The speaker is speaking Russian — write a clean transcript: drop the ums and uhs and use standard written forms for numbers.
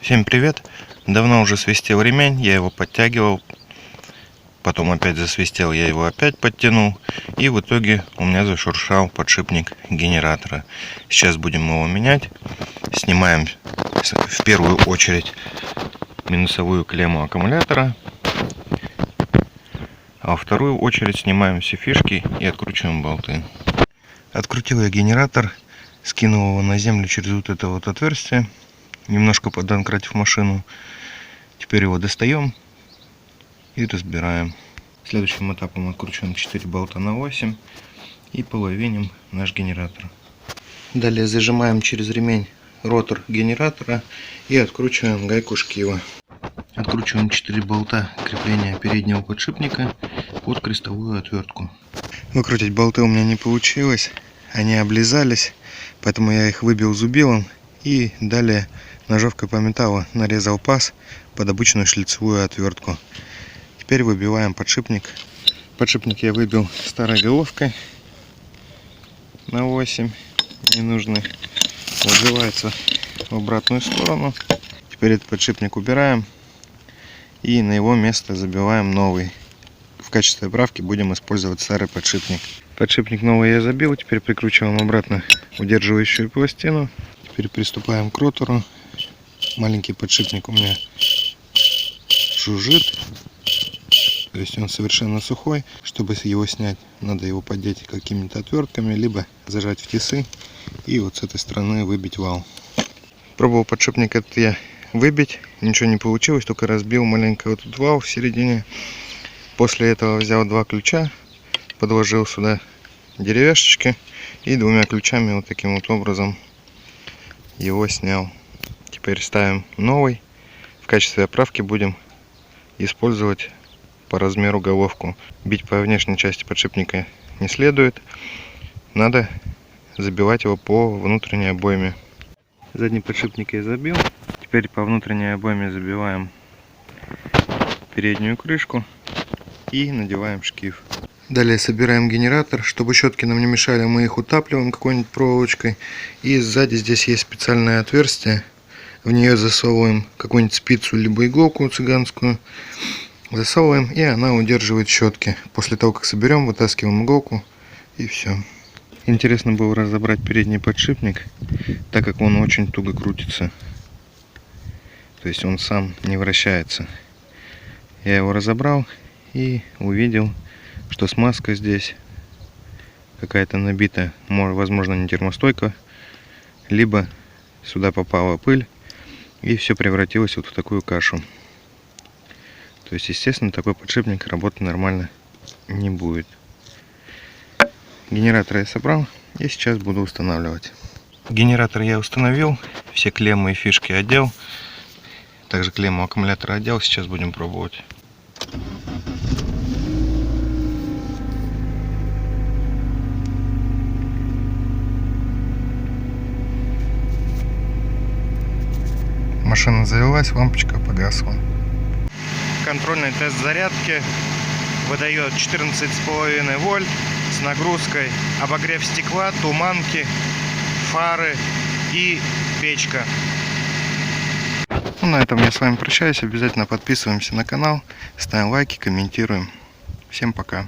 Всем привет! Давно уже свистел ремень, я его подтягивал, потом опять засвистел, я его опять подтянул, и в итоге у меня зашуршал подшипник генератора. Сейчас будем его менять. Снимаем в первую очередь минусовую клемму аккумулятора, а во вторую очередь снимаем все фишки и откручиваем болты. Открутил я генератор, скинул его на землю через вот это вот отверстие, немножко поддонкратив машину. Теперь его достаем и разбираем. Следующим этапом откручиваем 4 болта на 8 и половиним наш генератор. Далее зажимаем через ремень ротор генератора и откручиваем гайку шкива. Откручиваем 4 болта крепления переднего подшипника под крестовую отвертку. Выкрутить болты у меня не получилось, они облизались, поэтому я их выбил зубилом и далее ножовкой по металлу нарезал паз под обычную шлицевую отвертку. Теперь выбиваем подшипник. Подшипник я выбил старой головкой на 8 ненужных. Выбивается в обратную сторону. Теперь этот подшипник убираем и на его место забиваем новый. В качестве оправки будем использовать старый подшипник. Подшипник новый я забил, теперь прикручиваем обратно удерживающую пластину. Теперь приступаем к ротору. Маленький подшипник у меня жужжит, то есть он совершенно сухой. Чтобы его снять, надо его поддеть какими-то отвертками, либо зажать в тисы и вот с этой стороны выбить вал. Пробовал подшипник этот я выбить, ничего не получилось, только разбил маленько вот тут вал в середине. После этого взял 2 ключа, подложил сюда деревяшечки и 2 ключами вот таким вот образом его снял. Теперь ставим новый. В качестве оправки будем использовать по размеру головку. Бить по внешней части подшипника не следует. Надо забивать его по внутренней обойме. Задний подшипник я забил. Теперь по внутренней обойме забиваем переднюю крышку и надеваем шкив. Далее собираем генератор. Чтобы щетки нам не мешали, мы их утапливаем какой-нибудь проволочкой. И сзади здесь есть специальное отверстие. В нее засовываем какую-нибудь спицу либо иголку цыганскую. Засовываем, и она удерживает щетки. После того, как соберем, вытаскиваем иголку и все. Интересно было разобрать передний подшипник, так как он очень туго крутится. То есть он сам не вращается. Я его разобрал и увидел, что смазка здесь какая-то набитая. Возможно, не термостойка, либо сюда попала пыль. И все превратилось вот в такую кашу. То есть, естественно, такой подшипник работать нормально не будет. Генератор я собрал и сейчас буду устанавливать. Генератор я установил, все клеммы и фишки одел. Также клемму аккумулятора одел, сейчас будем пробовать. Машина завелась, лампочка погасла. Контрольный тест зарядки выдает 14,5 вольт с нагрузкой обогрев стекла, туманки, фары и печка. Ну, на этом я с вами прощаюсь. Обязательно подписываемся на канал, ставим лайки, комментируем. Всем пока.